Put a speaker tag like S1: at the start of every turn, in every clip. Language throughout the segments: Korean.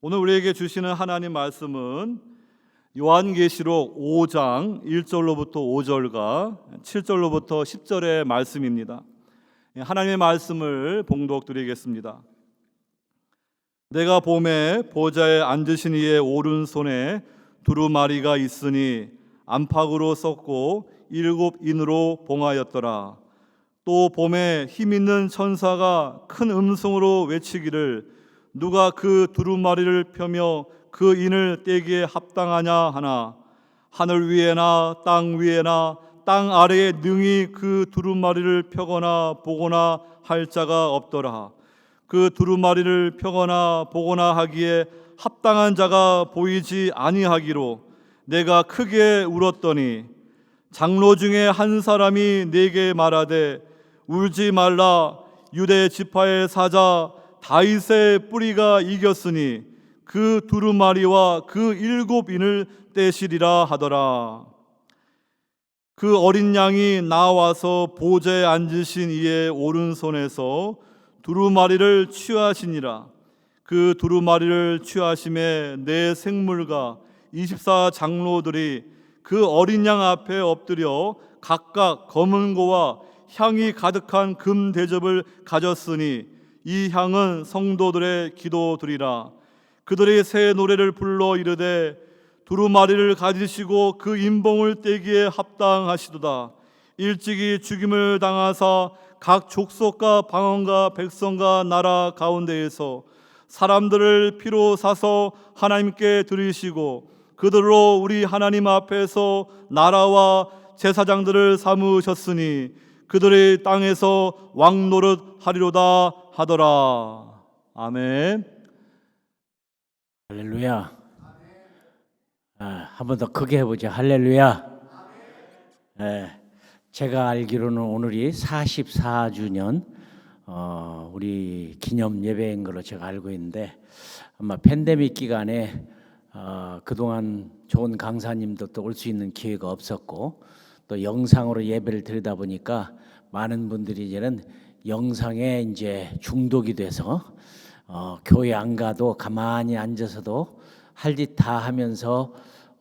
S1: 오늘 우리에게 주시는 하나님 말씀은 요한계시록 5장 1절로부터 5절과 7절로부터 10절의 말씀입니다. 하나님의 말씀을 봉독드리겠습니다. 내가 보매 보좌에 앉으신 이의 오른손에 두루마리가 있으니 안팎으로 썼고 7인으로 봉하였더라. 또 보매 힘있는 천사가 큰 음성으로 외치기를 누가 그 두루마리를 펴며 그 인을 떼기에 합당하냐 하나 하늘 위에나 땅 위에나 땅 아래에 능히 그 두루마리를 펴거나 보거나 할 자가 없더라. 그 두루마리를 펴거나 보거나 하기에 합당한 자가 보이지 아니하기로 내가 크게 울었더니 장로 중에 한 사람이 내게 말하되 울지 말라. 유대 지파의 사자 다윗의 뿌리가 이겼으니 그 두루마리와 그 7인을 떼시리라 하더라. 그 어린 양이 나와서 보좌에 앉으신 이의 오른손에서 두루마리를 취하시니라. 그 두루마리를 취하심에 네 생물과 24장로들이 그 어린 양 앞에 엎드려 각각 검은 고와 향이 가득한 금 대접을 가졌으니 이 향은 성도들의 기도드리라. 그들이 새 노래를 불러 이르되 두루마리를 가지시고 그 인봉을 떼기에 합당하시도다. 일찍이 죽임을 당하사 각 족속과 방언과 백성과 나라 가운데에서 사람들을 피로 사서 하나님께 드리시고 그들로 우리 하나님 앞에서 나라와 제사장들을 삼으셨으니 그들의 땅에서 왕노릇 하리로다 하더라. 아멘.
S2: 할렐루야. 한 번 더 크게 해보자. 할렐루야. 제가 알기로는 오늘이 44주년 우리 기념 예배인 걸로 제가 알고 있는데 아마 팬데믹 기간에 그동안 좋은 강사님도 또 올 수 있는 기회가 없었고 또 영상으로 예배를 드리다 보니까 많은 분들이 이제는 영상에 이제 중독이 돼서 교회 안 가도 가만히 앉아서도 할 짓 다 하면서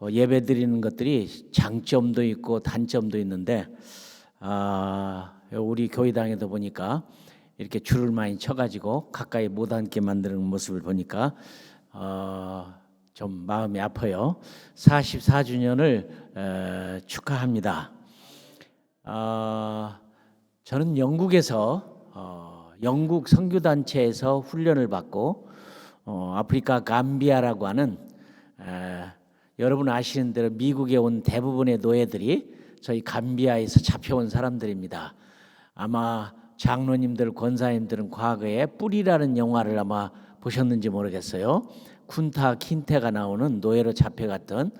S2: 예배 드리는 것들이 장점도 있고 단점도 있는데 우리 교회당에도 보니까 이렇게 줄을 많이 쳐가지고 가까이 못 앉게 만드는 모습을 보니까 좀 마음이 아파요. 44주년을 축하합니다. 저는 영국에서 영국 선교단체에서 훈련을 받고 아프리카 감비아라고 하는 여러분 아시는 대로 미국에 온 대부분의 노예들이 저희 감비아에서 잡혀온 사람들입니다. 아마 장로님들, 권사님들은 과거에 뿌리라는 영화를 아마 보셨는지 모르겠어요. 쿤타 킨테가 나오는 노예로 잡혀갔던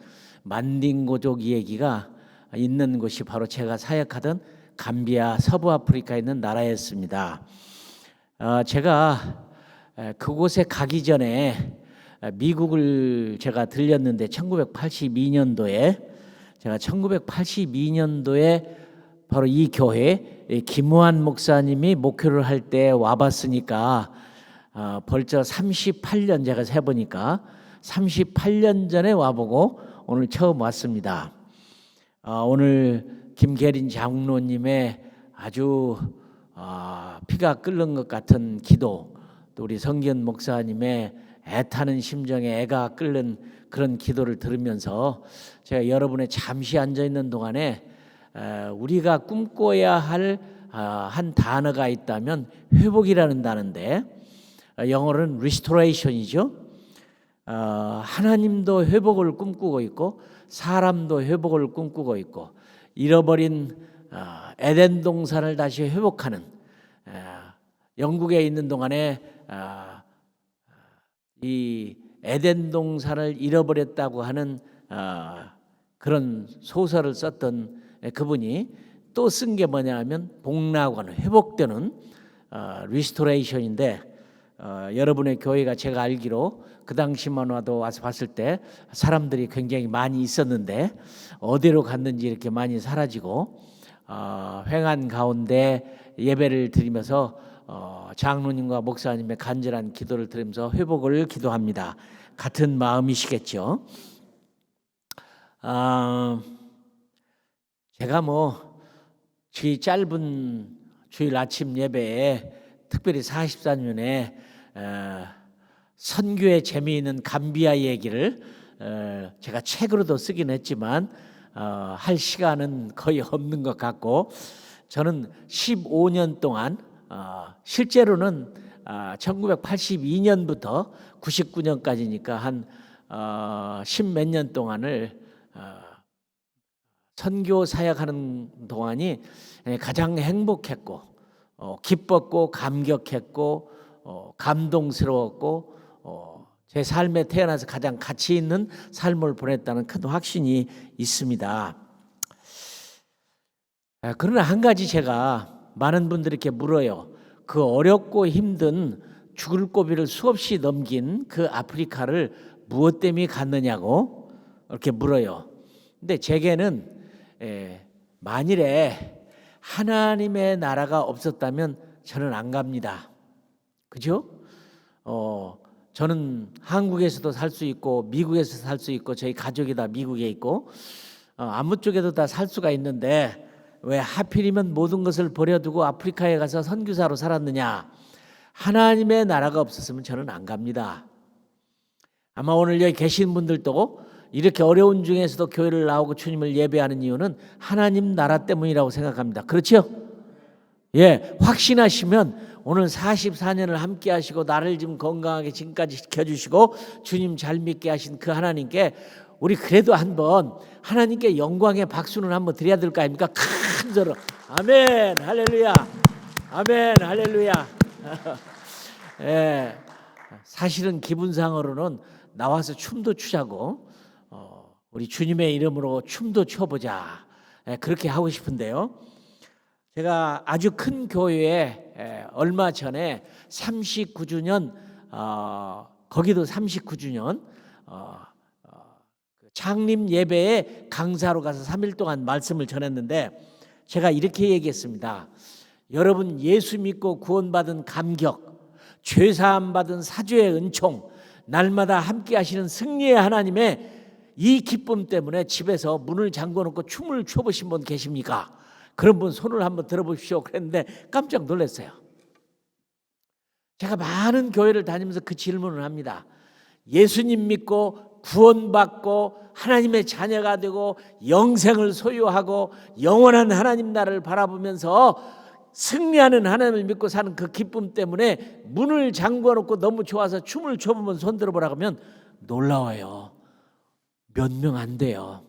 S2: 만딩고족 이야기가 있는 곳이 바로 제가 사역하던 감비아 서부 아프리카에 있는 나라였습니다. 제가 그곳에 가기 전에 미국을 제가 들렸는데 1982년도에 제가 1982년도에 바로 이 교회 김우한 목사님이 목회를 할 때 와봤으니까 벌써 38년 제가 세보니까 38년 전에 와보고 오늘 처음 왔습니다. 오늘 김계린 장로님의 아주 피가 끓는 것 같은 기도, 또 우리 성기현 목사님의 애타는 심정에 애가 끓는 그런 기도를 들으면서 제가 여러분의 잠시 앉아있는 동안에 우리가 꿈꿔야 할 한 단어가 있다면 회복이라는 단어인데 영어로는 restoration이죠. 하나님도 회복을 꿈꾸고 있고 사람도 회복을 꿈꾸고 있고 잃어버린 에덴 동산을 다시 회복하는 영국에 있는 동안에 이 에덴 동산을 잃어버렸다고 하는 그런 소설을 썼던 그분이 또 쓴 게 뭐냐 하면 복락원, 회복되는 리스토레이션인데 여러분의 교회가 제가 알기로 그 당시만 와서 봤을 때 사람들이 굉장히 많이 있었는데 어디로 갔는지 이렇게 많이 사라지고 횡한 가운데 예배를 드리면서 장로님과 목사님의 간절한 기도를 들으면서 회복을 기도합니다. 같은 마음이시겠죠. 제가 주일 짧은 주일 아침 예배에 특별히 44년에 선교의 재미있는 감비아 얘기를 제가 책으로도 쓰긴 했지만 할 시간은 거의 없는 것 같고, 저는 15년 동안 실제로는 1982년부터 99년까지니까 한 10몇 년 동안을 선교 사역하는 동안이 가장 행복했고 기뻤고 감격했고 감동스러웠고 제 삶에 태어나서 가장 가치 있는 삶을 보냈다는 큰 확신이 있습니다. 그러나 한 가지 제가 많은 분들이 이렇게 물어요. 그 어렵고 힘든 죽을 고비를 수없이 넘긴 그 아프리카를 무엇 때문에 갔느냐고 이렇게 물어요. 근데 제게는 만일에 하나님의 나라가 없었다면 저는 안 갑니다. 그죠? 저는 한국에서도 살 수 있고 미국에서 살 수 있고 저희 가족이 다 미국에 있고 아무 쪽에도 다 살 수가 있는데 왜 하필이면 모든 것을 버려두고 아프리카에 가서 선교사로 살았느냐? 하나님의 나라가 없었으면 저는 안 갑니다. 아마 오늘 여기 계신 분들도 이렇게 어려운 중에서도 교회를 나오고 주님을 예배하는 이유는 하나님 나라 때문이라고 생각합니다. 그렇죠? 예, 확신하시면 오늘 44년을 함께 하시고 나를 지금 건강하게 지금까지 지켜주시고 주님 잘 믿게 하신 그 하나님께 우리 그래도 한번 하나님께 영광의 박수는 한번 드려야 될 거 아닙니까? 큰 소리로 아멘 할렐루야 아멘 할렐루야. 예, 사실은 기분상으로는 나와서 춤도 추자고 우리 주님의 이름으로 춤도 춰보자, 그렇게 하고 싶은데요. 제가 아주 큰 교회에 얼마 전에 39주년 거기도 39주년 창립 예배에 강사로 가서 3일 동안 말씀을 전했는데 제가 이렇게 얘기했습니다. 여러분 예수 믿고 구원받은 감격, 죄사함 받은 사죄의 은총, 날마다 함께 하시는 승리의 하나님의 이 기쁨 때문에 집에서 문을 잠궈놓고 춤을 춰보신 분 계십니까? 그런 분 손을 한번 들어보십시오. 그랬는데 깜짝 놀랐어요. 제가 많은 교회를 다니면서 그 질문을 합니다. 예수님 믿고 구원받고 하나님의 자녀가 되고 영생을 소유하고 영원한 하나님 나라를 바라보면서 승리하는 하나님을 믿고 사는 그 기쁨 때문에 문을 잠궈놓고 너무 좋아서 춤을 춰보면 손 들어보라고 하면 놀라워요. 몇 명 안 돼요.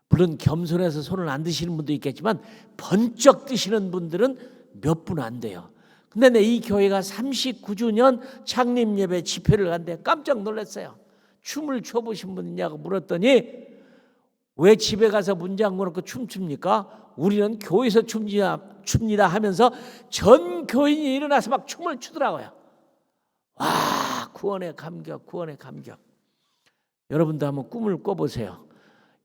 S2: 물론 겸손해서 손을 안 드시는 분도 있겠지만 번쩍 드시는 분들은 몇 분 안 돼요. 근데 내 이 교회가 39주년 창립 예배 집회를 갔는데 깜짝 놀랐어요. 춤을 춰보신 분 있냐고 물었더니 왜 집에 가서 문 잠궈놓고 춤춥니까? 우리는 교회에서 춥니다 하면서 전 교인이 일어나서 막 춤을 추더라고요. 와, 구원의 감격, 구원의 감격. 여러분도 한번 꿈을 꿔보세요.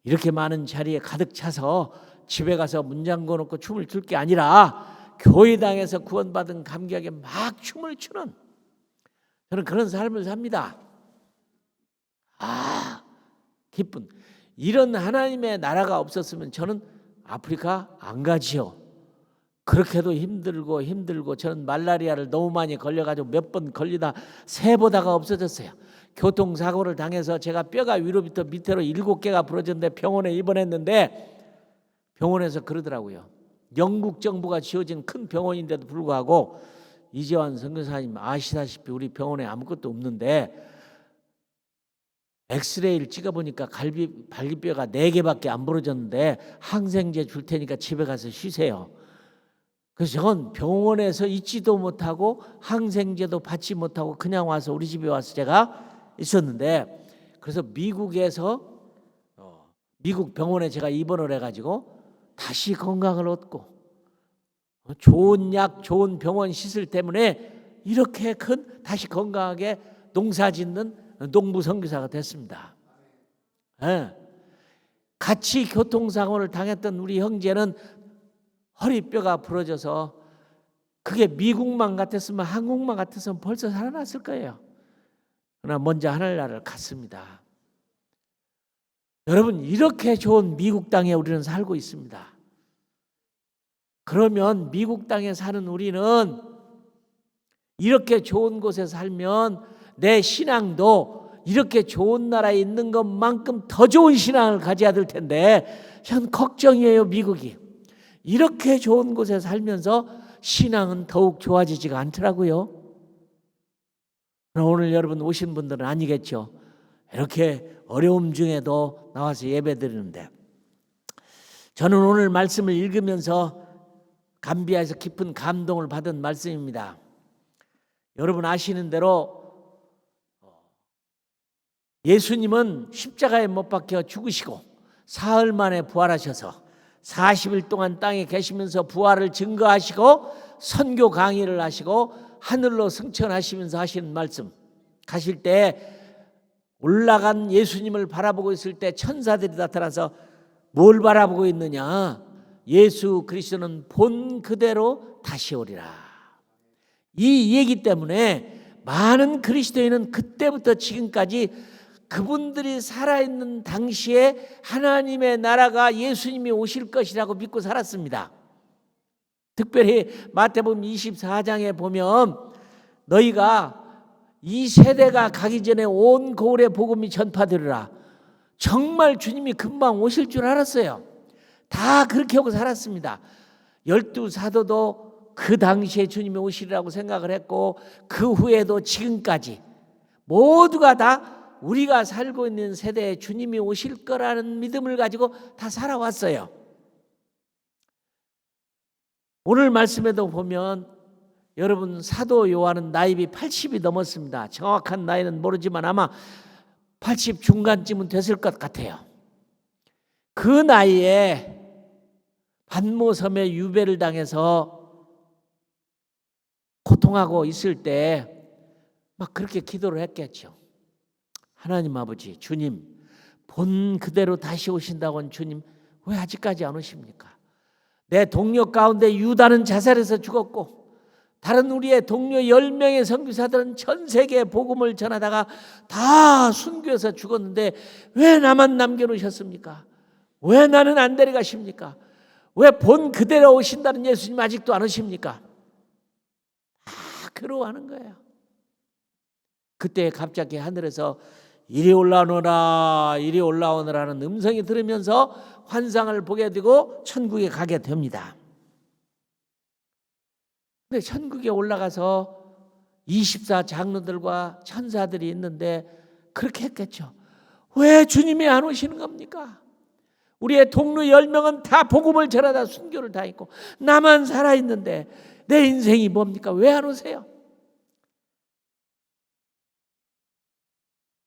S2: 이렇게 많은 자리에 가득 차서 집에 가서 문 잠궈놓고 춤을 출 게 아니라 교회당에서 구원받은 감격에 막 춤을 추는, 저는 그런 삶을 삽니다. 기쁜, 이런 하나님의 나라가 없었으면 저는 아프리카 안 가지요. 그렇게도 힘들고 저는 말라리아를 너무 많이 걸려가지고 몇 번 걸리다 세보다가 없어졌어요. 교통사고를 당해서 제가 뼈가 위로부터 밑으로 7개가 부러졌는데 병원에 입원했는데 병원에서 그러더라고요. 영국 정부가 지어진 큰 병원인데도 불구하고 이재환 선교사님 아시다시피 우리 병원에 아무것도 없는데 엑스레이를 찍어보니까 갈비뼈가 4개밖에 안 부러졌는데 항생제 줄 테니까 집에 가서 쉬세요. 그래서 저는 병원에서 있지도 못하고 항생제도 받지 못하고 그냥 와서 우리 집에 와서 제가 있었는데, 그래서 미국에서 미국 병원에 제가 입원을 해가지고 다시 건강을 얻고 좋은 약, 좋은 병원 시설 때문에 이렇게 큰 다시 건강하게 농사짓는 농부 선교사가 됐습니다. 같이 교통사고를 당했던 우리 형제는 허리뼈가 부러져서 그게 미국만 같았으면 한국만 같았으면 벌써 살아났을 거예요. 그러나 먼저 하늘나라를 갔습니다. 여러분, 이렇게 좋은 미국 땅에 우리는 살고 있습니다. 그러면 미국 땅에 사는 우리는 이렇게 좋은 곳에 살면 내 신앙도 이렇게 좋은 나라에 있는 것만큼 더 좋은 신앙을 가져야 될 텐데 참 걱정이에요. 미국이 이렇게 좋은 곳에 살면서 신앙은 더욱 좋아지지가 않더라고요. 오늘 여러분 오신 분들은 아니겠죠. 이렇게 어려움 중에도 나와서 예배드리는데, 저는 오늘 말씀을 읽으면서 감비아에서 깊은 감동을 받은 말씀입니다. 여러분 아시는 대로 예수님은 십자가에 못 박혀 죽으시고 사흘 만에 부활하셔서 40일 동안 땅에 계시면서 부활을 증거하시고 선교 강의를 하시고 하늘로 승천하시면서 하시는 말씀, 가실 때 올라간 예수님을 바라보고 있을 때 천사들이 나타나서 뭘 바라보고 있느냐? 예수 그리스도는 본 그대로 다시 오리라. 이 얘기 때문에 많은 그리스도인은 그때부터 지금까지 그분들이 살아있는 당시에 하나님의 나라가 예수님이 오실 것이라고 믿고 살았습니다. 특별히 마태복음 24장에 보면 너희가 이 세대가 가기 전에 온 고을에 복음이 전파되리라. 정말 주님이 금방 오실 줄 알았어요. 다 그렇게 하고 살았습니다. 12사도도 그 당시에 주님이 오시리라고 생각을 했고 그 후에도 지금까지 모두가 다 우리가 살고 있는 세대에 주님이 오실 거라는 믿음을 가지고 다 살아왔어요. 오늘 말씀에도 보면 여러분 사도 요한은 나이비 80이 넘었습니다. 정확한 나이는 모르지만 아마 80 중간쯤은 됐을 것 같아요. 그 나이에 반모섬에 유배를 당해서 고통하고 있을 때 막 그렇게 기도를 했겠죠. 하나님 아버지, 주님, 본 그대로 다시 오신다고는 주님 왜 아직까지 안 오십니까? 내 동료 가운데 유다는 자살해서 죽었고 다른 우리의 동료 10명의 선교사들은 전 세계에 복음을 전하다가 다 순교해서 죽었는데 왜 나만 남겨놓으셨습니까? 왜 나는 안 데려가십니까? 왜 본 그대로 오신다는 예수님 아직도 안 오십니까? 다 괴로워하는 거예요. 그때 갑자기 하늘에서 이리 올라오너라 이리 올라오너라는 음성이 들으면서 환상을 보게 되고 천국에 가게 됩니다. 근데 천국에 올라가서 24 장로들과 천사들이 있는데 그렇게 했겠죠. 왜 주님이 안 오시는 겁니까? 우리의 동료 10명은 다 복음을 전하다 순교를 다 했고 나만 살아있는데 내 인생이 뭡니까? 왜 안 오세요?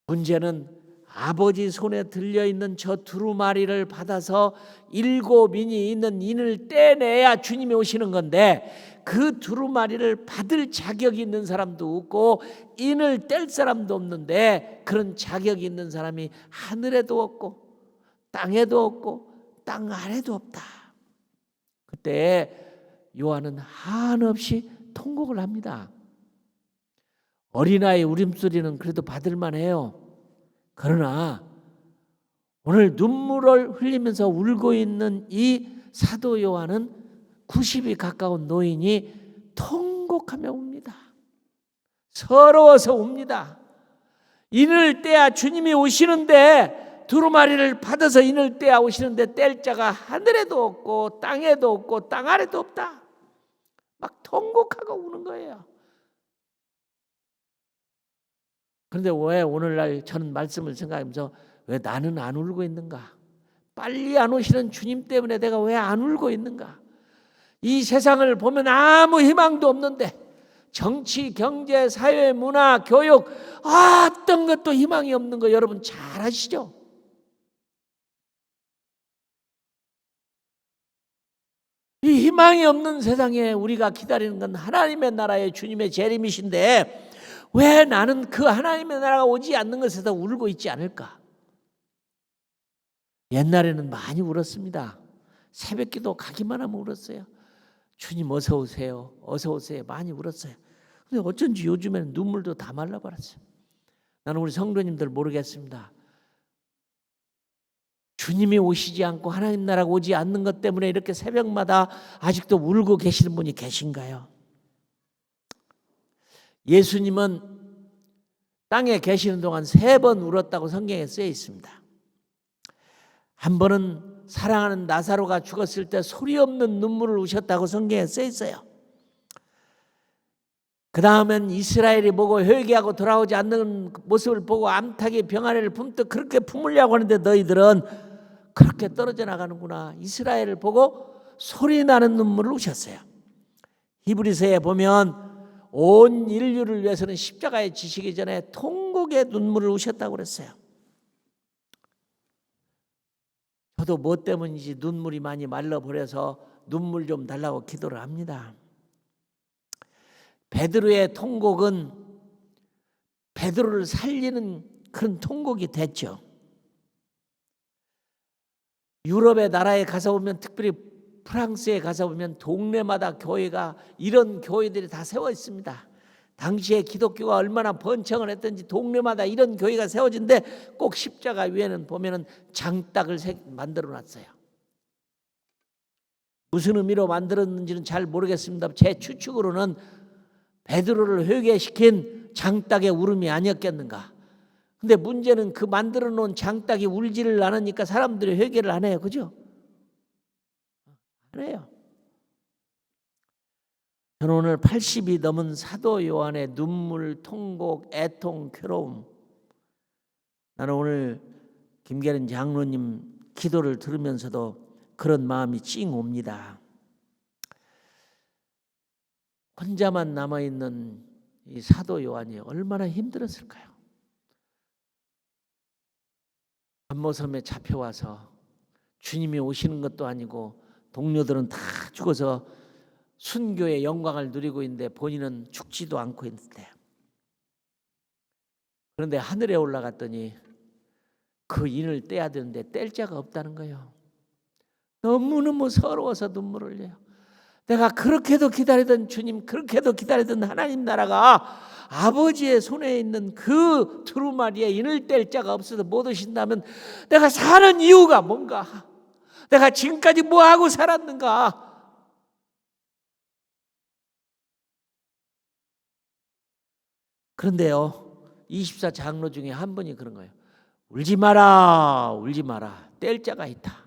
S2: 문제는 아버지 손에 들려있는 저 두루마리를 받아서 7인이 있는 인을 떼내야 주님이 오시는 건데 그 두루마리를 받을 자격이 있는 사람도 없고 인을 뗄 사람도 없는데 그런 자격이 있는 사람이 하늘에도 없고 땅에도 없고 땅 아래도 없다. 그때 요한은 한없이 통곡을 합니다. 어린아이 울음소리는 그래도 받을만해요. 그러나 오늘 눈물을 흘리면서 울고 있는 이 사도 요한은 90이 가까운 노인이 통곡하며 웁니다. 서러워서 웁니다. 인을 떼야 주님이 오시는데 두루마리를 받아서 인을 떼야 오시는데 뗄 자가 하늘에도 없고 땅에도 없고 땅 아래도 없다. 막 통곡하고 우는 거예요. 그런데 왜 오늘날 저는 말씀을 생각하면서 왜 나는 안 울고 있는가? 빨리 안 오시는 주님 때문에 내가 왜 안 울고 있는가? 이 세상을 보면 아무 희망도 없는데 정치, 경제, 사회, 문화, 교육 어떤 것도 희망이 없는 거 여러분 잘 아시죠? 이 희망이 없는 세상에 우리가 기다리는 건 하나님의 나라의 주님의 재림이신데 왜 나는 그 하나님의 나라가 오지 않는 것에서 울고 있지 않을까? 옛날에는 많이 울었습니다. 새벽기도 가기만 하면 울었어요. 주님 어서 오세요. 어서 오세요. 많이 울었어요. 근데 어쩐지 요즘에는 눈물도 다 말라버렸어요. 나는 우리 성도님들 모르겠습니다. 주님이 오시지 않고 하나님 나라가 오지 않는 것 때문에 이렇게 새벽마다 아직도 울고 계시는 분이 계신가요? 예수님은 땅에 계시는 동안 3번 울었다고 성경에 쓰여 있습니다. 한 번은 사랑하는 나사로가 죽었을 때 소리 없는 눈물을 우셨다고 성경에 쓰여 있어요. 그 다음엔 이스라엘이 보고 회개하고 돌아오지 않는 모습을 보고 암탉이 병아리를 품듯 그렇게 품으려고 하는데 너희들은 그렇게 떨어져 나가는구나. 이스라엘을 보고 소리 나는 눈물을 우셨어요. 히브리서에 보면 온 인류를 위해서는 십자가에 지시기 전에 통곡의 눈물을 우셨다고 그랬어요. 저도 뭐 때문인지 눈물이 많이 말라버려서 눈물 좀 달라고 기도를 합니다. 베드로의 통곡은 베드로를 살리는 그런 통곡이 됐죠. 유럽의 나라에 가서 보면, 특별히 프랑스에 가서 보면 동네마다 교회가, 이런 교회들이 다 세워 있습니다. 당시에 기독교가 얼마나 번창을 했던지 동네마다 이런 교회가 세워진데 꼭 십자가 위에는 보면은 장딱을 만들어 놨어요. 무슨 의미로 만들었는지는 잘 모르겠습니다. 제 추측으로는 베드로를 회개시킨 장딱의 울음이 아니었겠는가. 근데 문제는 그 만들어 놓은 장딱이 울지를 않으니까 사람들이 회개를 안 해요. 그죠? 안 해요. 저는 오늘 80이 넘은 사도 요한의 눈물, 통곡, 애통, 괴로움, 나는 오늘 김계련 장로님 기도를 들으면서도 그런 마음이 찡 옵니다. 혼자만 남아있는 이 사도 요한이 얼마나 힘들었을까요? 감모섬에 잡혀와서 주님이 오시는 것도 아니고 동료들은 다 죽어서 순교의 영광을 누리고 있는데 본인은 죽지도 않고 있는데, 그런데 하늘에 올라갔더니 그 인을 떼야 되는데 뗄 자가 없다는 거예요. 너무너무 서러워서 눈물을 흘려요. 내가 그렇게도 기다리던 주님, 그렇게도 기다리던 하나님 나라가 아버지의 손에 있는 그 두루마리에 인을 뗄 자가 없어서 못 오신다면 내가 사는 이유가 뭔가? 내가 지금까지 뭐하고 살았는가? 그런데요, 24 장로 중에 한 분이 그런 거예요. 울지 마라, 울지 마라. 뗄 자가 있다.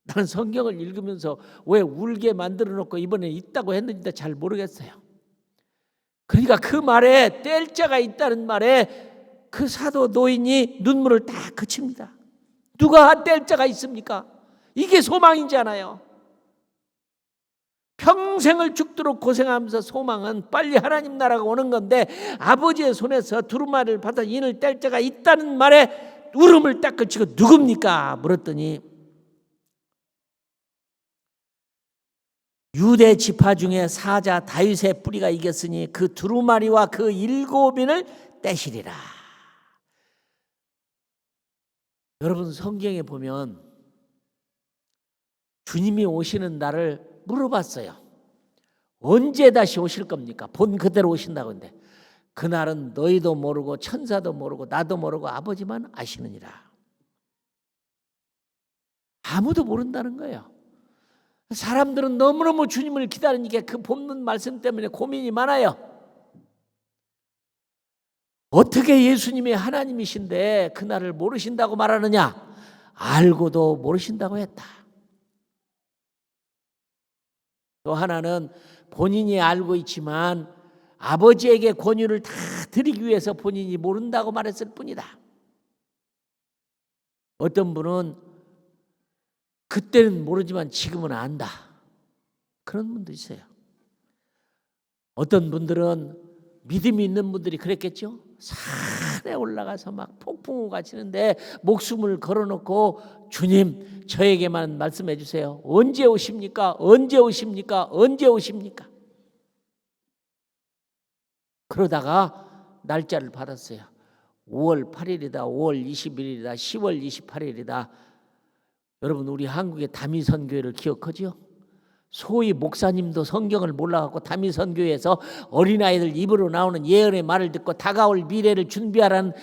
S2: 나는 성경을 읽으면서 왜 울게 만들어 놓고 이번에 있다고 했는지 잘 모르겠어요. 그러니까 그 말에, 뗄 자가 있다는 말에 그 사도 노인이 눈물을 다 그칩니다. 누가 뗄 자가 있습니까? 이게 소망이잖아요. 평생을 죽도록 고생하면서 소망은 빨리 하나님 나라가 오는 건데, 아버지의 손에서 두루마리를 받아 인을 뗄 자가 있다는 말에 울음을 딱 그치고 누굽니까? 물었더니 유대 지파 중에 사자 다윗의 뿌리가 이겼으니 그 두루마리와 그 7인을 떼시리라. 여러분, 성경에 보면 주님이 오시는 날을 물어봤어요. 언제 다시 오실 겁니까? 본 그대로 오신다고 했는데, 그날은 너희도 모르고 천사도 모르고 나도 모르고 아버지만 아시느니라. 아무도 모른다는 거예요. 사람들은 너무너무 주님을 기다리니까 그 본문 말씀 때문에 고민이 많아요. 어떻게 예수님이 하나님이신데 그날을 모르신다고 말하느냐? 알고도 모르신다고 했다. 또 하나는 본인이 알고 있지만 아버지에게 권유를 다 드리기 위해서 본인이 모른다고 말했을 뿐이다. 어떤 분은 그때는 모르지만 지금은 안다. 그런 분도 있어요. 어떤 분들은 믿음이 있는 분들이 그랬겠죠. 산에 올라가서 막 폭풍우가 치는데 목숨을 걸어놓고 주님 저에게만 말씀해 주세요. 언제 오십니까? 언제 오십니까? 언제 오십니까? 그러다가 날짜를 받았어요. 5월 8일이다. 5월 21일이다. 10월 28일이다. 여러분, 우리 한국의 다미선교회를 기억하죠? 소위 목사님도 성경을 몰라갖고 다미선교에서 어린아이들 입으로 나오는 예언의 말을 듣고 다가올 미래를 준비하라는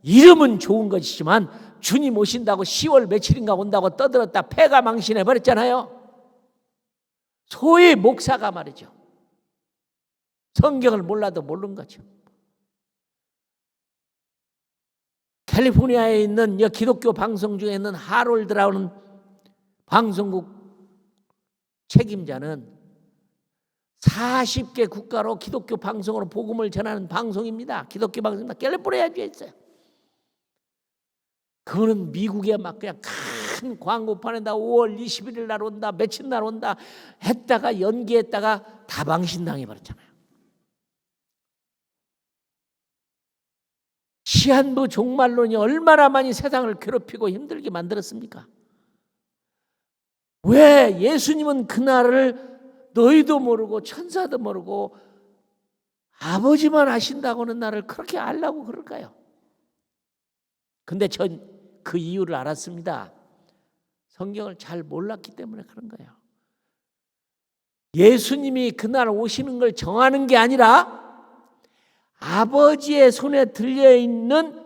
S2: 이름은 좋은 것이지만 주님 오신다고 10월 며칠인가 온다고 떠들었다 패가 망신해버렸잖아요. 소위 목사가 말이죠. 성경을 몰라도 모르는 거죠. 캘리포니아에 있는 기독교 방송 중에 있는 하롤드라는 방송국 책임자는 40개 국가로 기독교 방송으로 복음을 전하는 방송입니다. 기독교 방송입니다. 캘리포니아주에 있어요. 그거는 미국에 막 그냥 큰 광고판에다 5월 21일 날 온다, 며칠 날 온다 했다가 연기했다가 다 망신당해 버렸잖아요. 시한부 종말론이 얼마나 많이 세상을 괴롭히고 힘들게 만들었습니까? 왜 예수님은 그날을 너희도 모르고 천사도 모르고 아버지만 아신다고는 나를 그렇게 알라고 그럴까요? 근데 전 그 이유를 알았습니다. 성경을 잘 몰랐기 때문에 그런 거예요. 예수님이 그날 오시는 걸 정하는 게 아니라 아버지의 손에 들려있는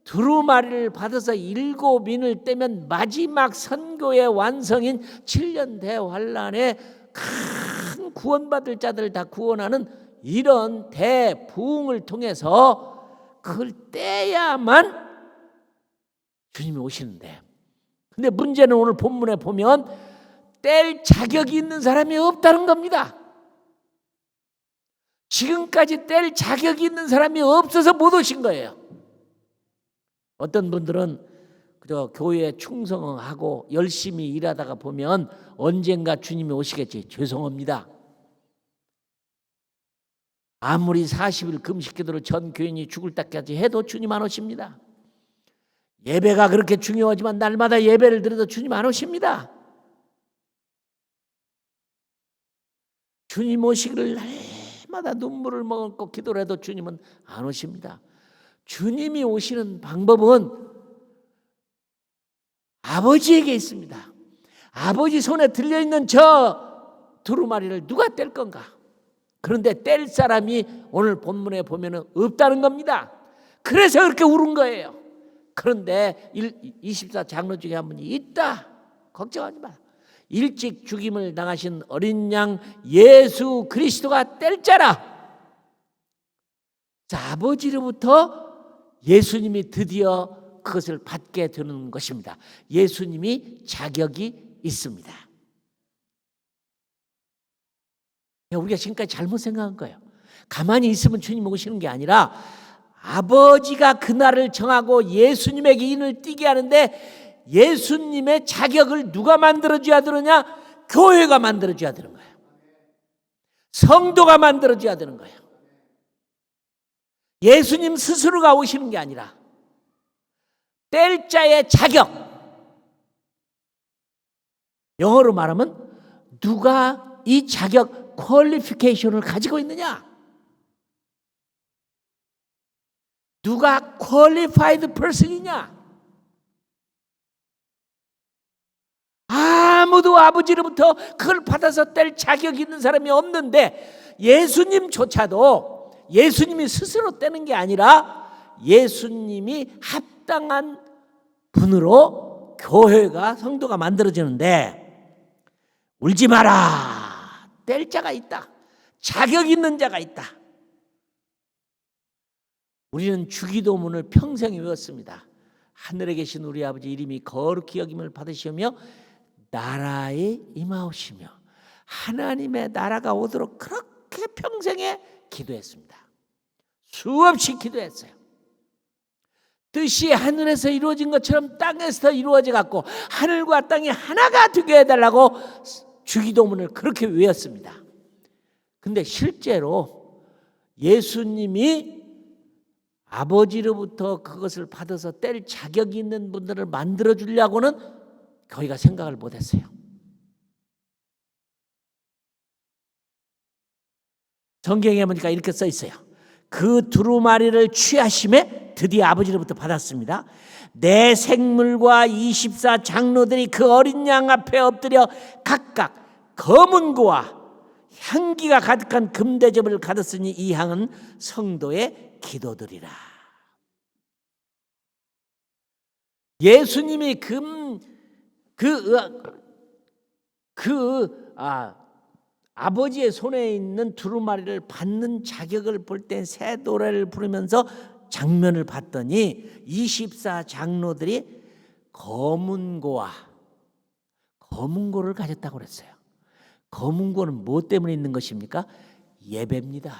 S2: 두루마리를 받아서 7인을 떼면 마지막 선교의 완성인 7년 대환란에 큰 구원받을 자들 다 구원하는 이런 대부흥을 통해서 그걸 떼야만 주님이 오시는데, 근데 문제는 오늘 본문에 보면 뗄 자격이 있는 사람이 없다는 겁니다. 지금까지 뗄 자격이 있는 사람이 없어서 못 오신 거예요. 어떤 분들은 그저 교회에 충성하고 열심히 일하다가 보면 언젠가 주님이 오시겠지. 죄송합니다. 아무리 40일 금식기도를 전 교인이 죽을 때까지 해도 주님 안 오십니다. 예배가 그렇게 중요하지만 날마다 예배를 드려도 주님 안 오십니다. 주님 오시기를 날마다 눈물을 먹고 기도를 해도 주님은 안 오십니다. 주님이 오시는 방법은 아버지에게 있습니다. 아버지 손에 들려있는 저 두루마리를 누가 뗄 건가? 그런데 뗄 사람이 오늘 본문에 보면 없다는 겁니다. 그래서 그렇게 울은 거예요. 그런데 24 장로 중에 한 분이 있다. 걱정하지 마. 일찍 죽임을 당하신 어린 양 예수 그리스도가 뗄 자라. 아버지로부터 예수님이 드디어 그것을 받게 되는 것입니다. 예수님이 자격이 있습니다. 우리가 지금까지 잘못 생각한 거예요. 가만히 있으면 주님 오시는 게 아니라 아버지가 그날을 정하고 예수님에게 인을 띄게 하는데 예수님의 자격을 누가 만들어줘야 되느냐? 교회가 만들어줘야 되는 거예요. 성도가 만들어줘야 되는 거예요. 예수님 스스로가 오시는 게 아니라 뗄 자의 자격, 영어로 말하면 누가 이 자격 퀄리피케이션을 가지고 있느냐? 누가 qualified person이냐? 아무도 아버지로부터 그걸 받아서 뗄 자격이 있는 사람이 없는데 예수님조차도 예수님이 스스로 떼는 게 아니라 예수님이 합당한 분으로 교회가 성도가 만들어지는데 울지 마라. 뗄 자가 있다. 자격 있는 자가 있다. 우리는 주기도문을 평생 외웠습니다. 하늘에 계신 우리 아버지 이름이 거룩히 여김을 받으시며 나라에 임하오시며 하나님의 나라가 오도록 그렇게 평생에 기도했습니다. 수없이 기도했어요. 뜻이 하늘에서 이루어진 것처럼 땅에서 이루어져 갖고 하늘과 땅이 하나가 되게 해달라고 주기도문을 그렇게 외웠습니다. 근데 실제로 예수님이 아버지로부터 그것을 받아서 뗄 자격이 있는 분들을 만들어 주려고는 거기가 생각을 못했어요. 성경에 보니까 이렇게 써 있어요. 그 두루마리를 취하심에 드디어 아버지로부터 받았습니다. 내 생물과 24 장로들이 그 어린 양 앞에 엎드려 각각 검은 고와 향기가 가득한 금대접을 가졌으니 이 향은 성도의 기도들이라. 예수님이 아버지의 손에 있는 두루마리를 받는 자격을 볼 때 새 노래를 부르면서 장면을 봤더니 24 장로들이 검은 고를 가졌다고 그랬어요. 검은 고는 무엇 때문에 있는 것입니까? 예배입니다.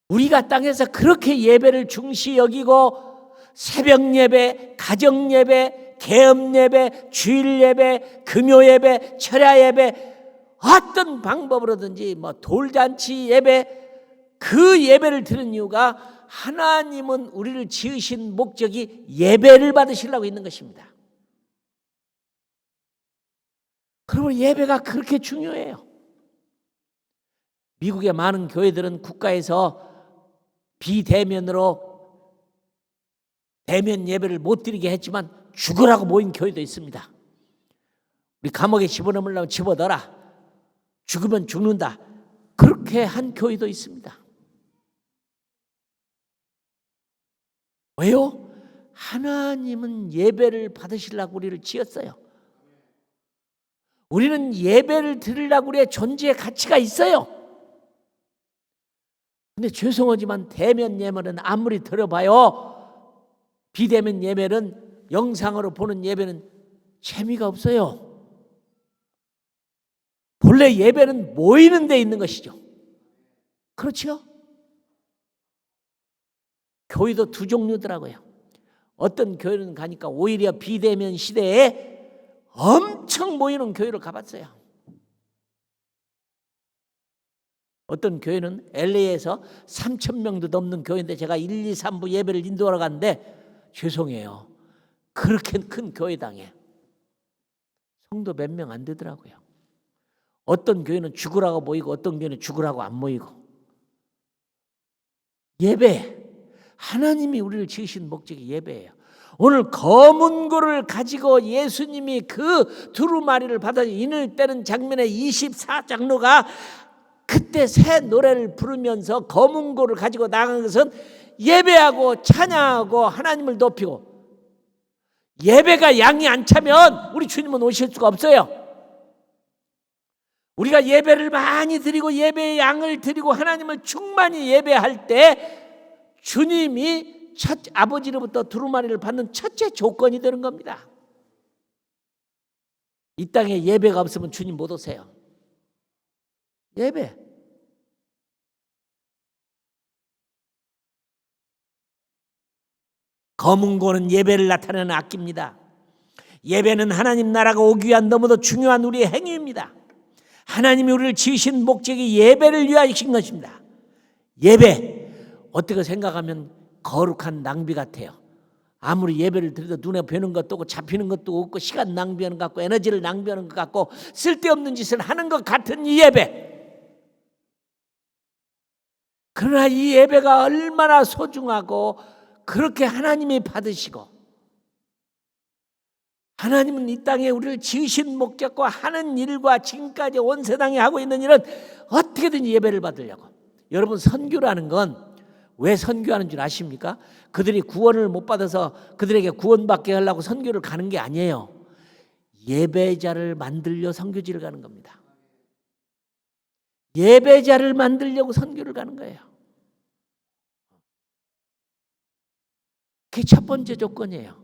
S2: 우리가 땅에서 그렇게 예배를 중시 여기고 새벽 예배, 가정 예배, 개업 예배, 주일 예배, 금요 예배, 철야 예배, 어떤 방법으로든지 돌잔치 예배, 그 예배를 드리는 이유가 하나님은 우리를 지으신 목적이 예배를 받으시려고 있는 것입니다. 그러므로 예배가 그렇게 중요해요. 미국의 많은 교회들은 국가에서 비대면으로 대면 예배를 못 드리게 했지만 죽으라고 모인 교회도 있습니다. 우리 감옥에 집어넣으려면 집어넣어라. 죽으면 죽는다. 그렇게 한 교회도 있습니다. 왜요? 하나님은 예배를 받으시려고 우리를 지었어요. 우리는 예배를 드리려고 우리의 존재의 가치가 있어요. 근데 죄송하지만 대면 예배는 아무리 들어봐요, 비대면 예배는, 영상으로 보는 예배는 재미가 없어요. 본래 예배는 모이는 데 있는 것이죠. 그렇죠? 교회도 두 종류더라고요. 어떤 교회는 가니까 오히려 비대면 시대에 엄청 모이는 교회를 가봤어요. 어떤 교회는 LA에서 3,000명도 넘는 교회인데 제가 1, 2, 3부 예배를 인도하러 갔는데 죄송해요. 그렇게 큰 교회당에 성도 몇 명 안 되더라고요. 어떤 교회는 죽으라고 모이고 어떤 교회는 죽으라고 안 모이고. 예배, 하나님이 우리를 지으신 목적이 예배예요. 오늘 검은 고를 가지고 예수님이 그 두루마리를 받아 인을 떼는 장면에 24 장로가 그때 새 노래를 부르면서 검은 고를 가지고 나간 것은 예배하고 찬양하고 하나님을 높이고, 예배가 양이 안 차면 우리 주님은 오실 수가 없어요. 우리가 예배를 많이 드리고 예배의 양을 드리고 하나님을 충만히 예배할 때 주님이 아버지로부터 두루마리를 받는 첫째 조건이 되는 겁니다. 이 땅에 예배가 없으면 주님 못 오세요. 예배. 검은 고는 예배를 나타내는 악기입니다. 예배는 하나님 나라가 오기 위한 너무도 중요한 우리의 행위입니다. 하나님이 우리를 지으신 목적이 예배를 위하신 것입니다. 예배, 어떻게 생각하면 거룩한 낭비 같아요. 아무리 예배를 드려도 눈에 뵈는 것도 없고 잡히는 것도 없고 시간 낭비하는 것 같고 에너지를 낭비하는 것 같고 쓸데없는 짓을 하는 것 같은 이 예배. 그러나 이 예배가 얼마나 소중하고 그렇게 하나님이 받으시고, 하나님은 이 땅에 우리를 지으신 목적과 하는 일과 지금까지 온 세상에 하고 있는 일은 어떻게든 예배를 받으려고. 여러분, 선교라는 건 왜 선교하는 줄 아십니까? 그들이 구원을 못 받아서 그들에게 구원받게 하려고 선교를 가는 게 아니에요. 예배자를 만들려 선교지를 가는 겁니다. 예배자를 만들려고 선교를 가는 거예요. 그게 첫 번째 조건이에요.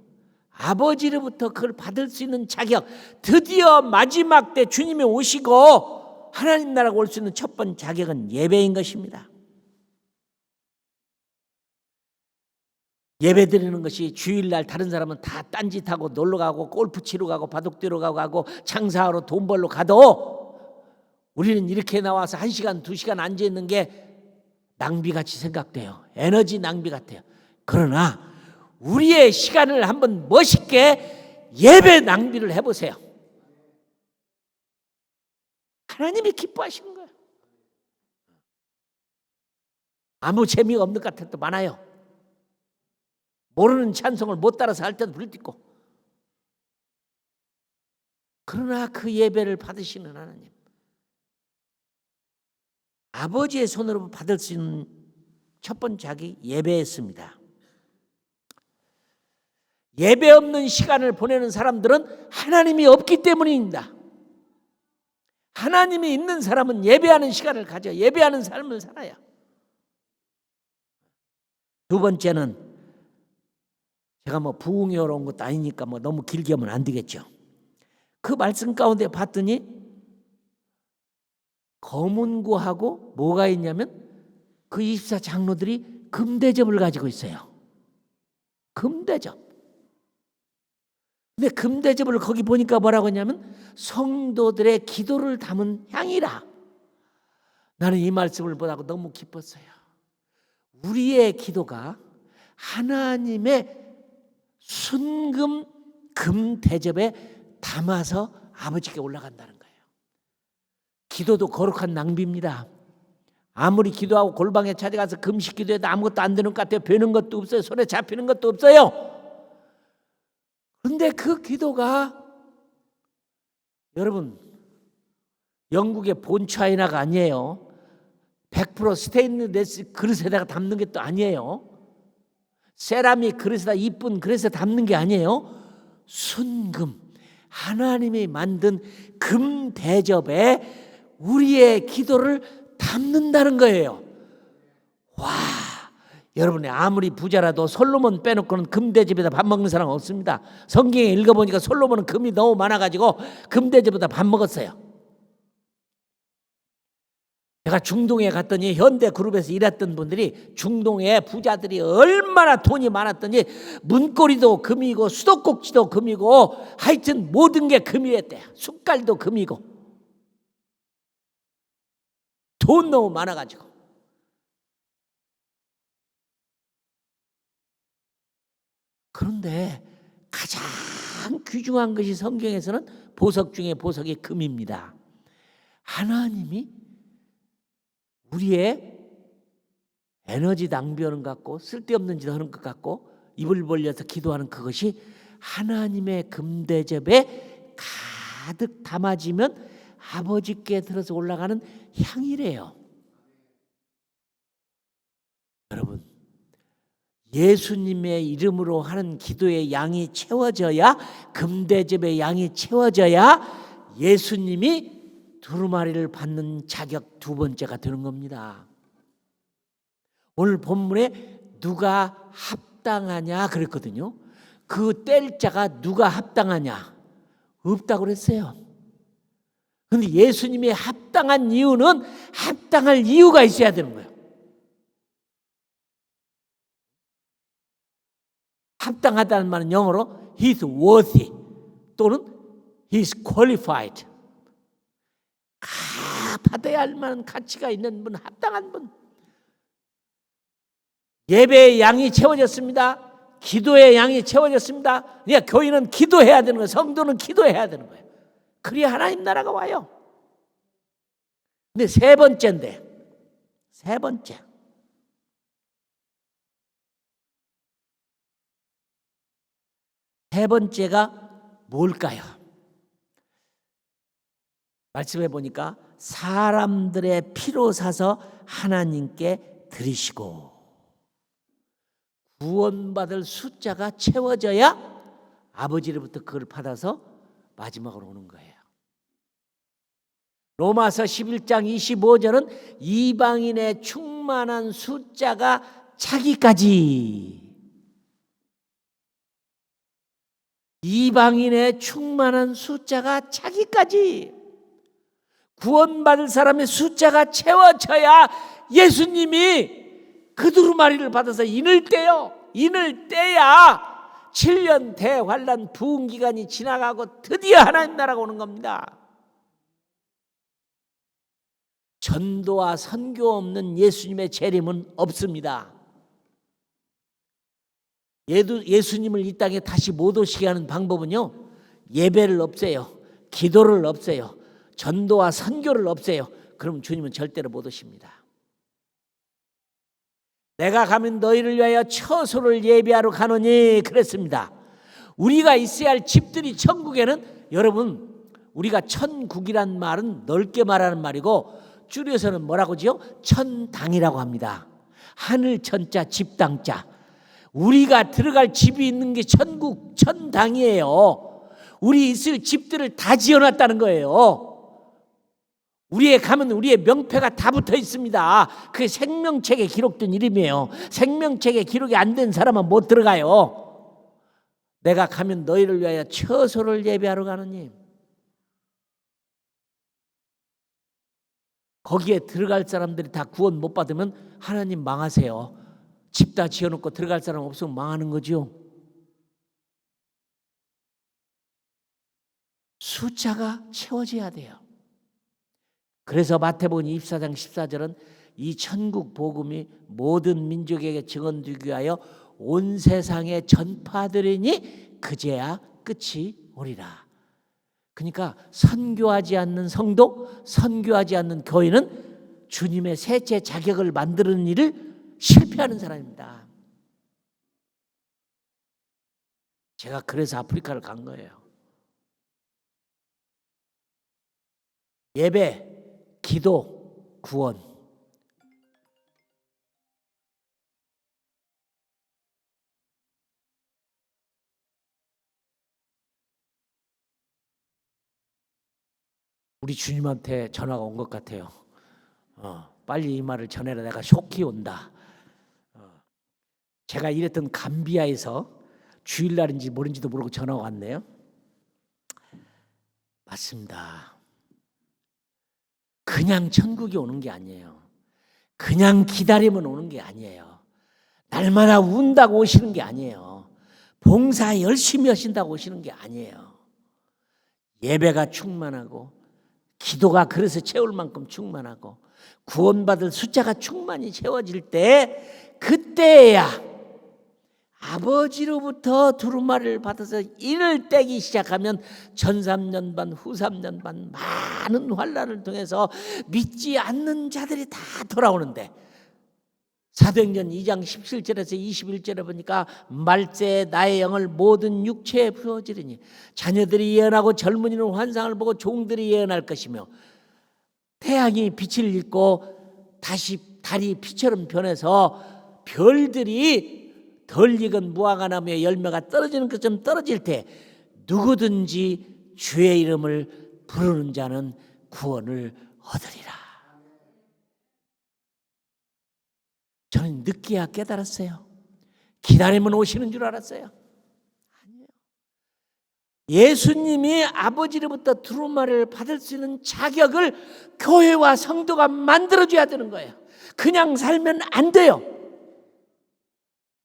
S2: 아버지로부터 그걸 받을 수 있는 자격, 드디어 마지막 때 주님이 오시고 하나님 나라가 올 수 있는 첫 번째 자격은 예배인 것입니다. 예배 드리는 것이 주일날 다른 사람은 다 딴짓하고 놀러가고 골프 치러 가고 바둑 뛰러 가고 장사하러 돈 벌러 가도 우리는 이렇게 나와서 1시간 2시간 앉아있는 게 낭비같이 생각돼요. 에너지 낭비 같아요. 그러나 우리의 시간을 한번 멋있게 예배 낭비를 해보세요. 하나님이 기뻐하시는 거예요. 아무 재미가 없는 것 같을 때도 많아요. 모르는 찬송을 못 따라서 할 때도 부를 때 있고.
S3: 그러나 그 예배를 받으시는 하나님, 아버지의 손으로 받을 수 있는 첫 번째 학이 예배였습니다. 예배 없는 시간을 보내는 사람들은 하나님이 없기 때문입니다. 하나님이 있는 사람은 예배하는 시간을 가져 예배하는 삶을 살아요. 두 번째는 제가 부흥회로 온 것도 아니니까 너무 길게 하면 안 되겠죠. 그 말씀 가운데 봤더니 검은고하고 뭐가 있냐면 그 24장로들이 금대접을 가지고 있어요. 금대접. 근데 금대접을 거기 보니까 뭐라고 했냐면 성도들의 기도를 담은 향이라. 나는 이 말씀을 보다가 너무 기뻤어요. 우리의 기도가 하나님의 순금 금대접에 담아서 아버지께 올라간다는 거예요. 기도도 거룩한 낭비입니다. 아무리 기도하고 골방에 찾아가서 금식 기도해도 아무것도 안 되는 것 같아요. 베는 것도 없어요. 손에 잡히는 것도 없어요. 그런데 그 기도가 여러분 영국의 본차이나가 아니에요. 100% 스테인리스 그릇에다가 담는 게 또 아니에요. 세라믹 그릇에다 이쁜 그릇에 담는 게 아니에요. 순금 하나님이 만든 금 대접에 우리의 기도를 담는다는 거예요. 와, 여러분이 아무리 부자라도 솔로몬 빼놓고는 금대접에다 밥 먹는 사람 없습니다. 성경에 읽어보니까 솔로몬은 금이 너무 많아가지고 금대접에다 밥 먹었어요. 제가 중동에 갔더니 현대그룹에서 일했던 분들이 중동에 부자들이 얼마나 돈이 많았더니 문고리도 금이고 수도꼭지도 금이고 하여튼 모든 게 금이었대요. 숟갈도 금이고 돈 너무 많아가지고. 그런데 가장 귀중한 것이 성경에서는 보석 중에 보석이 금입니다. 하나님이 우리의 에너지 낭비하는 것 같고 쓸데없는 짓 하는 것 같고 입을 벌려서 기도하는 그것이 하나님의 금대접에 가득 담아지면 아버지께 들어서 올라가는 향이래요. 여러분, 예수님의 이름으로 하는 기도의 양이 채워져야, 금대접의 양이 채워져야 예수님이 두루마리를 받는 자격 두 번째가 되는 겁니다. 오늘 본문에 누가 합당하냐 그랬거든요. 그 뗄 자가 누가 합당하냐 없다고 그랬어요. 그런데 예수님이 합당한 이유는 합당할 이유가 있어야 되는 거예요. 합당하다는 말은 영어로 he's worthy 또는 he's qualified. 받아야 할 만한 가치가 있는 분, 합당한 분. 예배의 양이 채워졌습니다. 기도의 양이 채워졌습니다. 그러니까 교인은 기도해야 되는 거예요. 성도는 기도해야 되는 거예요. 그래야 하나님 나라가 와요. 근데 세 번째가 뭘까요? 말씀해 보니까 사람들의 피로 사서 하나님께 드리시고, 구원받을 숫자가 채워져야 아버지로부터 그걸 받아서 마지막으로 오는 거예요. 로마서 11장 25절은 이방인의 충만한 숫자가 차기까지, 이방인의 충만한 숫자가 차기까지, 구원받을 사람의 숫자가 채워져야 예수님이 그 두루마리를 받아서 인을 떼요. 인을 떼야 7년 대환란 부흥 기간이 지나가고 드디어 하나님 나라가 오는 겁니다. 전도와 선교 없는 예수님의 재림은 없습니다. 예수님을 이 땅에 다시 못 오시게 하는 방법은요, 예배를 없애요, 기도를 없애요, 전도와 선교를 없애요. 그럼 주님은 절대로 못 오십니다. 내가 가면 너희를 위하여 처소를 예비하러 가노니 그랬습니다. 우리가 있어야 할 집들이 천국에는 여러분 우리가 천국이란 말은 넓게 말하는 말이고 줄여서는 뭐라고 지요? 천당이라고 합니다. 하늘 천자 집당자. 우리가 들어갈 집이 있는 게 천국 천당이에요. 우리 있을 집들을 다 지어놨다는 거예요. 우리에 가면 우리의 명패가 다 붙어 있습니다. 그게 생명책에 기록된 이름이에요. 생명책에 기록이 안 된 사람은 못 들어가요. 내가 가면 너희를 위하여 처소를 예비하러 가느니. 거기에 들어갈 사람들이 다 구원 못 받으면 하나님 망하세요. 집 다 지어놓고 들어갈 사람 없으면 망하는 거죠. 숫자가 채워져야 돼요. 그래서 마태복음 24장 14절은 이 천국 복음이 모든 민족에게 증언되기 위하여 온 세상에 전파되리니 그제야 끝이 오리라. 그러니까 선교하지 않는 성도, 선교하지 않는 교회는 주님의 셋째 자격을 만드는 일을 실패하는 사람입니다. 제가 그래서 아프리카를 간 거예요. 예배, 기도, 구원. 우리 주님한테 전화가 온 것 같아요. 빨리 이 말을 전해라. 내가 쇼키 온다. 제가 일했던 감비아에서 주일날인지 모른지도 모르고 전화가 왔네요. 맞습니다. 그냥 천국이 오는 게 아니에요. 그냥 기다리면 오는 게 아니에요. 날마다 운다고 오시는 게 아니에요. 봉사 열심히 하신다고 오시는 게 아니에요. 예배가 충만하고 기도가 그래서 채울 만큼 충만하고 구원받을 숫자가 충만히 채워질 때 그때야 아버지로부터 두루마리를 받아서 인을 떼기 시작하면 전 3년 반, 후 3년 반 많은 환난을 통해서 믿지 않는 자들이 다 돌아오는데 사도행전 2장 17절에서 21절에 보니까 말세 나의 영을 모든 육체에 부어지르니 자녀들이 예언하고 젊은이는 환상을 보고 종들이 예언할 것이며 태양이 빛을 잃고 다시 달이 피처럼 변해서 별들이 덜 익은 무화과 나무에 열매가 떨어지는 것처럼 떨어질 때 누구든지 주의 이름을 부르는 자는 구원을 얻으리라. 저는 늦게야 깨달았어요. 기다리면 오시는 줄 알았어요. 아니에요. 예수님이 아버지로부터 두루마리를 받을 수 있는 자격을 교회와 성도가 만들어줘야 되는 거예요. 그냥 살면 안 돼요.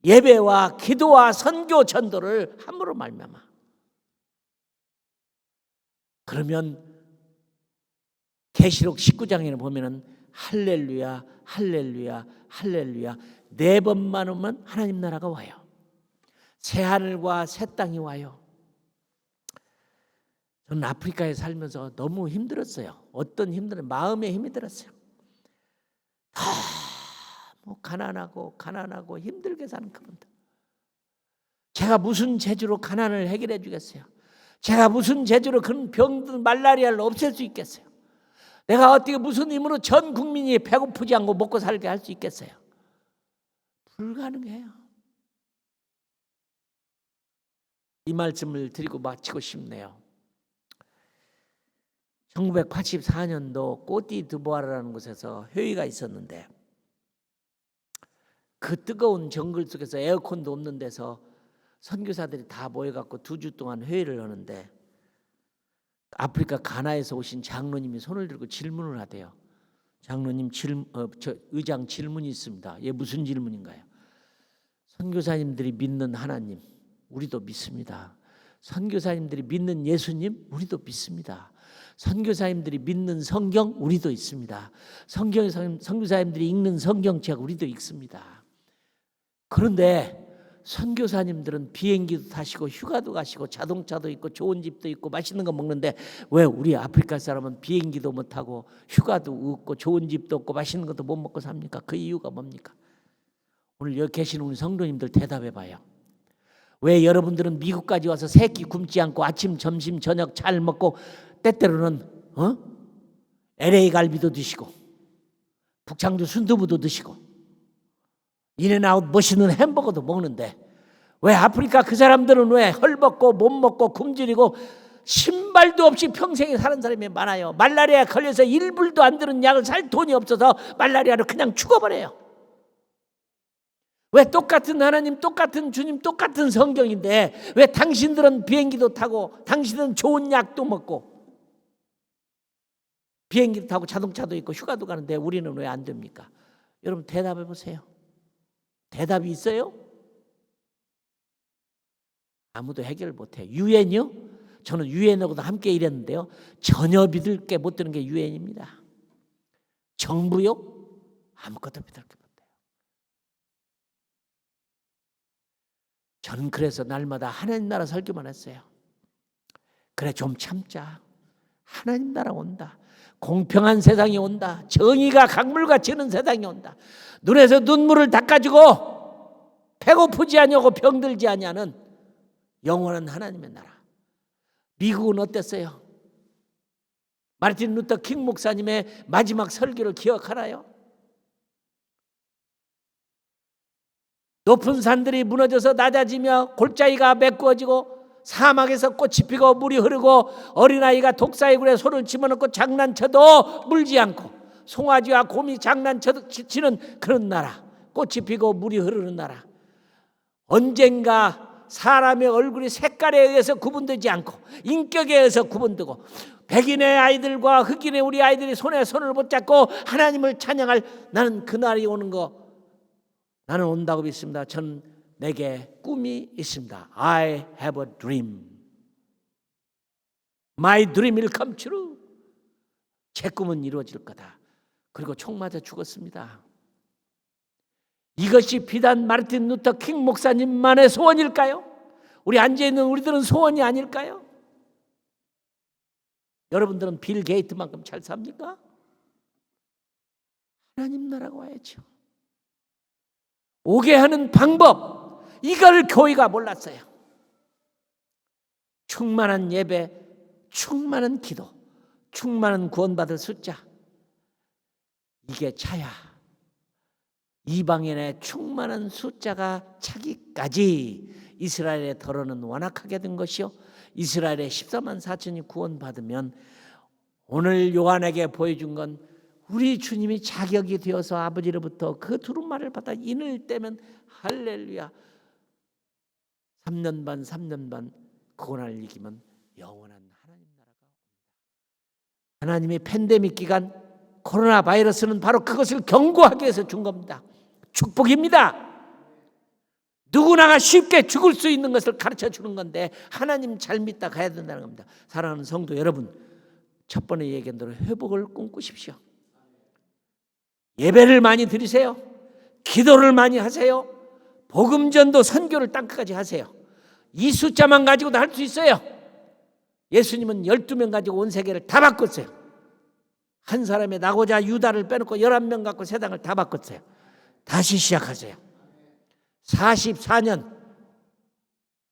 S3: 예배와 기도와 선교 전도를 함으로 말미암아. 그러면 계시록 19장에는 보면은 할렐루야 할렐루야 할렐루야 4번만 오면 하나님 나라가 와요. 새 하늘과 새 땅이 와요. 저는 아프리카에 살면서 너무 힘들었어요. 어떤 힘들은 마음의 힘이 들었어요. 가난하고 힘들게 사는 그분들. 제가 무슨 재주로 가난을 해결해 주겠어요? 제가 무슨 재주로 그런 병든 말라리아를 없앨 수 있겠어요? 내가 어떻게 무슨 힘으로 전 국민이 배고프지 않고 먹고 살게 할 수 있겠어요? 불가능해요. 이 말씀을 드리고 마치고 싶네요. 1984년도 꼬띠드부아르라는 곳에서 회의가 있었는데 그 뜨거운 정글 속에서 에어컨도 없는 데서 선교사들이 다 모여갖고 2주 동안 회의를 하는데 아프리카 가나에서 오신 장로님이 손을 들고 질문을 하대요. 장로님 의장 질문이 있습니다. 얘 무슨 질문인가요? 선교사님들이 믿는 하나님 우리도 믿습니다. 선교사님들이 믿는 예수님 우리도 믿습니다. 선교사님들이 믿는 성경 우리도 있습니다. 선교사님들이 읽는 성경책 우리도 읽습니다. 그런데 선교사님들은 비행기도 타시고 휴가도 가시고 자동차도 있고 좋은 집도 있고 맛있는 거 먹는데 왜 우리 아프리카 사람은 비행기도 못 타고 휴가도 없고 좋은 집도 없고 맛있는 것도 못 먹고 삽니까? 그 이유가 뭡니까? 오늘 여기 계시는 우리 성도님들 대답해 봐요. 왜 여러분들은 미국까지 와서 새끼 굶지 않고 아침 점심 저녁 잘 먹고 때때로는 LA 갈비도 드시고 북창도 순두부도 드시고 인앤아웃 멋있는 햄버거도 먹는데 왜 아프리카 그 사람들은 왜 헐벗고 못 먹고 굶주리고 신발도 없이 평생에 사는 사람이 많아요. 말라리아에 걸려서 1불도 안 드는 약을 살 돈이 없어서 말라리아로 그냥 죽어버려요. 왜 똑같은 하나님, 똑같은 주님, 똑같은 성경인데 왜 당신들은 비행기도 타고 당신은 좋은 약도 먹고 비행기도 타고 자동차도 있고 휴가도 가는데 우리는 왜 안 됩니까? 여러분 대답해 보세요. 대답이 있어요? 아무도 해결 못해요. 유엔이요? 저는 유엔하고도 함께 일했는데요. 전혀 믿을 게 못 드는 게 유엔입니다. 정부요? 아무것도 믿을 게 못 돼요. 저는 그래서 날마다 하나님 나라 설교만 했어요. 그래 좀 참자. 하나님 나라 온다. 공평한 세상이 온다. 정의가 강물같이 흐르는 세상이 온다. 눈에서 눈물을 닦아주고 배고프지 아니하고 병들지 아니하는 영원한 하나님의 나라. 미국은 어땠어요? 마르틴 루터 킹 목사님의 마지막 설교를 기억하나요? 높은 산들이 무너져서 낮아지며 골짜기가 메꾸어지고 사막에서 꽃이 피고 물이 흐르고 어린아이가 독사의 굴에 손을 집어넣고 장난쳐도 물지 않고 송아지와 곰이 장난치는 그런 나라. 꽃이 피고 물이 흐르는 나라. 언젠가 사람의 얼굴이 색깔에 의해서 구분되지 않고 인격에 의해서 구분되고 백인의 아이들과 흑인의 우리 아이들이 손에 손을 붙잡고 하나님을 찬양할 나는 그날이 오는 거 나는 온다고 믿습니다. 전 내게 꿈이 있습니다. I have a dream. My dream will come true. 제 꿈은 이루어질 거다. 그리고 총 맞아 죽었습니다. 이것이 비단 마르틴 루터 킹 목사님만의 소원일까요? 우리 앉아있는 우리들은 소원이 아닐까요? 여러분들은 빌 게이트만큼 잘 삽니까? 하나님 나라가 와야죠. 오게 하는 방법, 이걸 교회가 몰랐어요. 충만한 예배, 충만한 기도, 충만한 구원받을 숫자, 이게 차야. 이방인의 충만한 숫자가 차기까지 이스라엘의 더러는 완악하게 된 것이요, 이스라엘의 14만 4천이 구원받으면 오늘 요한에게 보여준 건 우리 주님이 자격이 되어서 아버지로부터 그 두루마리를 받아 인을 떼면 할렐루야 3년 반 고난을 이기면 영원한 하나님 나라가 옵니다. 하나님의 팬데믹 기간 코로나 바이러스는 바로 그것을 경고하기 위해서 준 겁니다. 축복입니다. 누구나가 쉽게 죽을 수 있는 것을 가르쳐 주는 건데 하나님 잘 믿다 가야 된다는 겁니다. 사랑하는 성도 여러분, 첫 번째 얘기한 대로 회복을 꿈꾸십시오. 예배를 많이 드리세요. 기도를 많이 하세요. 복음전도 선교를 땅끝까지 하세요. 이 숫자만 가지고도 할 수 있어요. 예수님은 12명 가지고 온 세계를 다 바꿨어요. 한 사람의 나고자 유다를 빼놓고 11명 갖고 세상을 다 바꿨어요. 다시 시작하세요. 44년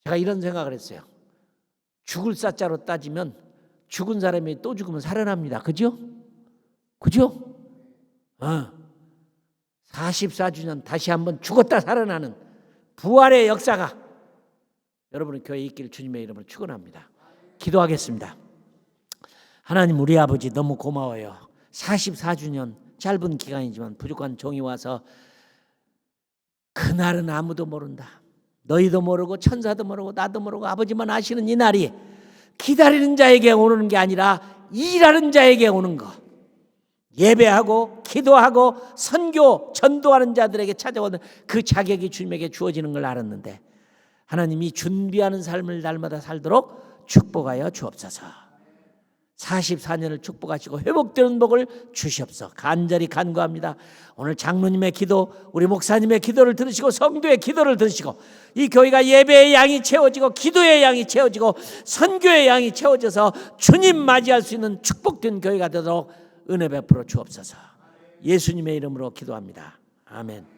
S3: 제가 이런 생각을 했어요. 죽을 사자로 따지면 죽은 사람이 또 죽으면 살아납니다. 그죠? 그죠? 44주년 다시 한번 죽었다 살아나는 부활의 역사가 여러분의 교회에 있기를 주님의 이름으로 축원합니다. 기도하겠습니다. 하나님 우리 아버지 너무 고마워요. 44주년 짧은 기간이지만 부족한 종이 와서 그날은 아무도 모른다. 너희도 모르고 천사도 모르고 나도 모르고 아버지만 아시는 이 날이 기다리는 자에게 오는 게 아니라 일하는 자에게 오는 것. 예배하고 기도하고 선교 전도하는 자들에게 찾아오는 그 자격이 주님에게 주어지는 걸 알았는데 하나님이 준비하는 삶을 날마다 살도록 축복하여 주옵소서. 44년을 축복하시고 회복되는 복을 주시옵소서. 간절히 간구합니다. 오늘 장로님의 기도, 우리 목사님의 기도를 들으시고 성도의 기도를 들으시고 이 교회가 예배의 양이 채워지고 기도의 양이 채워지고 선교의 양이 채워져서 주님 맞이할 수 있는 축복된 교회가 되도록 은혜 베풀어 주옵소서. 예수님의 이름으로 기도합니다. 아멘.